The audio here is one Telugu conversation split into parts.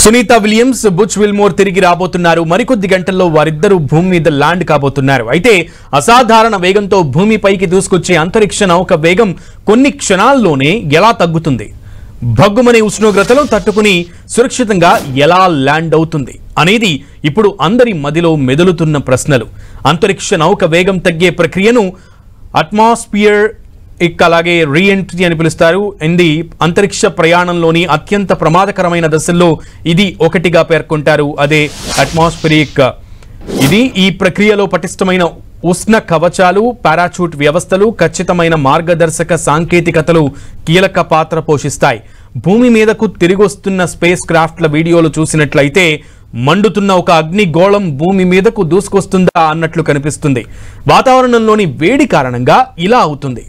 సునీత విలియమ్స్, బుచ్ విల్మోర్ తిరిగి రాబోతున్నారు. మరికొద్ది గంటల్లో వారిద్దరూ భూమి మీద ల్యాండ్ కాబోతున్నారు. అయితే అసాధారణ వేగంతో భూమిపైకి దూసుకొచ్చే అంతరిక్ష నౌక వేగం కొన్ని క్షణాల్లోనే ఎలా తగ్గుతుంది? భగ్గుమనే ఉష్ణోగ్రతలు తట్టుకుని సురక్షితంగా ఎలా ల్యాండ్ అవుతుంది అనేది ఇప్పుడు అందరి మదిలో మెదులుతున్న ప్రశ్నలు. అంతరిక్ష నౌక వేగం తగ్గే ప్రక్రియను అట్మాస్ఫియర్ అలాగే రీఎంట్రీ అని పిలుస్తారు. ఇది అంతరిక్ష ప్రయాణంలోని అత్యంత ప్రమాదకరమైన దశల్లో ఇది ఒకటిగా పేర్కొంటారు. అదే అట్మాస్ఫిరిక్. ఈ ప్రక్రియలో పటిష్టమైన ఉష్ణ కవచాలు, పారాచూట్ వ్యవస్థలు, ఖచ్చితమైన మార్గదర్శక సాంకేతికతలు కీలక పాత్ర పోషిస్తాయి. భూమి మీదకు తిరిగొస్తున్న స్పేస్ క్రాఫ్ట్ల వీడియోలు చూసినట్లయితే మండుతున్న ఒక అగ్నిగోళం భూమి మీదకు దూసుకొస్తుందా అన్నట్లు కనిపిస్తుంది. వాతావరణంలోని వేడి కారణంగా ఇలా అవుతుంది.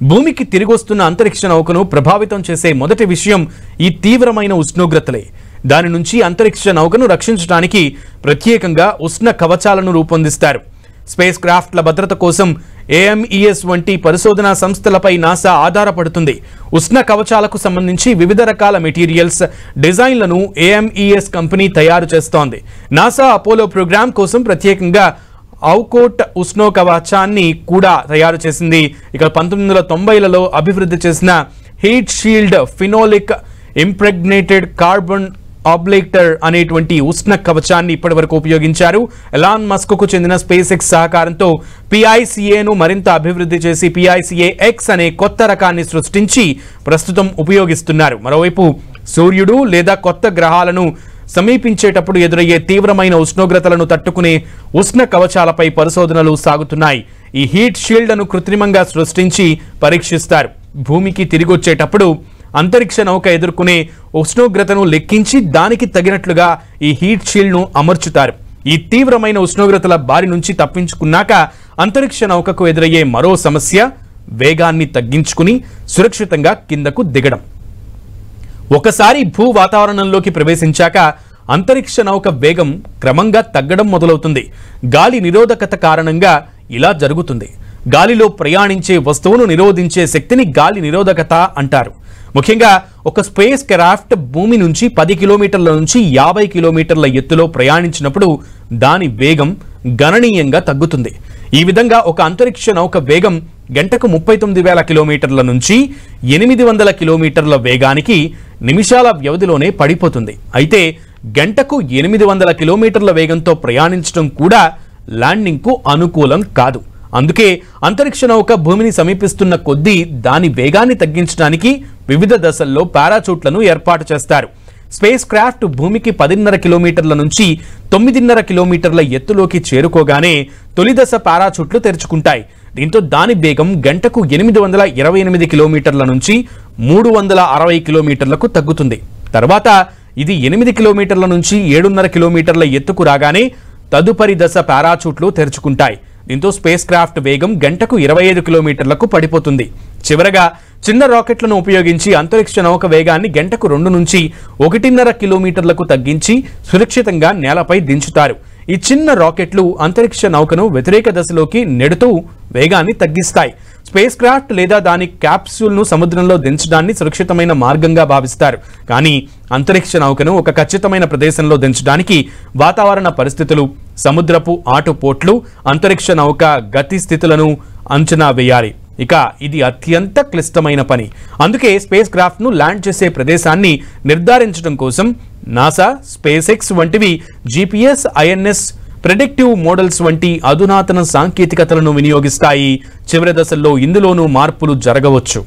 భూమికి తిరిగొస్తున్న అంతరిక్ష నౌకను ప్రభావితం చేసే మొదటి విషయం ఈ తీవ్రమైన ఉష్ణోగ్రతలే. దాని నుంచి అంతరిక్ష నౌకను రక్షించడానికి ప్రత్యేకంగా ఉష్ణ కవచాలను రూపొందిస్తారు. స్పేస్ క్రాఫ్ట్ల భద్రత కోసం AMES వంటి పరిశోధనా సంస్థలపై నాసా ఆధారపడుతుంది. ఉష్ణ కవచాలకు సంబంధించి వివిధ రకాల మెటీరియల్స్, డిజైన్లను AMES కంపెనీ తయారు చేస్తోంది. నాసా అపోలో ప్రోగ్రామ్ కోసం ప్రత్యేకంగా ఔకోట్ ఉష్ణో కవచాన్ని కూడా తయారు చేసింది. ఇక 1990లలో అభివృద్ధి చేసిన heat shield phenolic impregnated carbon ablator అనేటువంటి ఉష్ణ కవచాన్ని ఇప్పటి వరకు ఉపయోగించారు. ఎలాన్ మస్క్ కు చెందిన స్పేస్ ఎక్స్ సహకారంతో PICAను మరింత అభివృద్ధి చేసి PICA-X అనే కొత్త రకాన్ని సృష్టించి ప్రస్తుతం ఉపయోగిస్తున్నారు. మరోవైపు సూర్యుడు లేదా కొత్త గ్రహాలను సమీపించేటప్పుడు ఎదురయ్యే తీవ్రమైన ఉష్ణోగ్రతలను తట్టుకునే ఉష్ణ కవచాలపై పరిశోధనలు సాగుతున్నాయి. ఈ హీట్ షీల్డ్ను కృత్రిమంగా సృష్టించి పరీక్షిస్తారు. భూమికి తిరిగొచ్చేటప్పుడు అంతరిక్ష నౌక ఎదుర్కొనే ఉష్ణోగ్రతను లెక్కించి దానికి తగినట్లుగా ఈ హీట్ షీల్డ్ను అమర్చుతారు. ఈ తీవ్రమైన ఉష్ణోగ్రతల బారి నుంచి తప్పించుకున్నాక అంతరిక్ష నౌకకు ఎదురయ్యే మరో సమస్య వేగాన్ని తగ్గించుకుని సురక్షితంగా కిందకు దిగడం. ఒకసారి భూ వాతావరణంలోకి ప్రవేశించాక అంతరిక్ష నౌక వేగం క్రమంగా తగ్గడం మొదలవుతుంది. గాలి నిరోధకత కారణంగా ఇలా జరుగుతుంది. గాలిలో ప్రయాణించే వస్తువును నిరోధించే శక్తిని గాలి నిరోధకత అంటారు. ముఖ్యంగా ఒక స్పేస్ క్రాఫ్ట్ భూమి నుంచి 10 కిలోమీటర్ల నుంచి 50 కిలోమీటర్ల ఎత్తులో ప్రయాణించినప్పుడు దాని వేగం గణనీయంగా తగ్గుతుంది. ఈ విధంగా ఒక అంతరిక్ష నౌక వేగం గంటకు 39,000 కిలోమీటర్ల నుంచి 800 కిలోమీటర్ల వేగానికి నిమిషాల వ్యవధిలోనే పడిపోతుంది. అయితే గంటకు 800 కిలోమీటర్ల వేగంతో ప్రయాణించడం కూడా ల్యాండింగ్కు అనుకూలం కాదు. అందుకే అంతరిక్ష నౌక భూమిని సమీపిస్తున్న కొద్దీ దాని వేగాన్ని తగ్గించడానికి వివిధ దశల్లో పారాచూట్లను ఏర్పాటు చేస్తారు. స్పేస్ క్రాఫ్ట్ భూమికి 10.5 కిలోమీటర్ల నుంచి 9.5 కిలోమీటర్ల ఎత్తులోకి చేరుకోగానే తొలి దశ పారాచూట్లు తెరుచుకుంటాయి. దీంతో దాని వేగం గంటకు 828 కిలోమీటర్ల నుంచి 360 కిలోమీటర్లకు తగ్గుతుంది. తర్వాత ఇది 8 కిలోమీటర్ల నుంచి 7.5 కిలోమీటర్ల ఎత్తుకు రాగానే తదుపరి దశ పారాచూట్లు తెరుచుకుంటాయి. దీంతో స్పేస్ క్రాఫ్ట్ వేగం గంటకు 25 కిలోమీటర్లకు పడిపోతుంది. చివరగా చిన్న రాకెట్లను ఉపయోగించి అంతరిక్ష నౌక వేగాన్ని గంటకు 2 నుంచి 1.5 కిలోమీటర్లకు తగ్గించి సురక్షితంగా నేలపై దించుతారు. ఈ చిన్న రాకెట్లు అంతరిక్ష నౌకను వ్యతిరేక దశలోకి నెడుతూ వేగాన్ని తగ్గిస్తాయి. స్పేస్ క్రాఫ్ట్ లేదా దాని క్యాప్సూల్ను సముద్రంలో దించడాన్ని సురక్షితమైన మార్గంగా భావిస్తారు. కానీ అంతరిక్ష నౌకను ఒక ఖచ్చితమైన ప్రదేశంలో దించడానికి వాతావరణ పరిస్థితులు, సముద్రపు ఆటుపోట్లు, అంతరిక్ష నౌక గతి స్థితులను అంచనా వేయాలి. ఇక ఇది అత్యంత క్లిష్టమైన పని. అందుకే స్పేస్ క్రాఫ్ట్ను ల్యాండ్ చేసే ప్రదేశాన్ని నిర్ధారించడం కోసం నాసా, స్పేస్ ఎక్స్ వంటివి GPS, INS, ప్రెడిక్టివ్ మోడల్స్ వంటి అధునాతన సాంకేతికతలను వినియోగిస్తాయి. చివరి దశల్లో ఇందులోనూ మార్పులు జరగవచ్చు.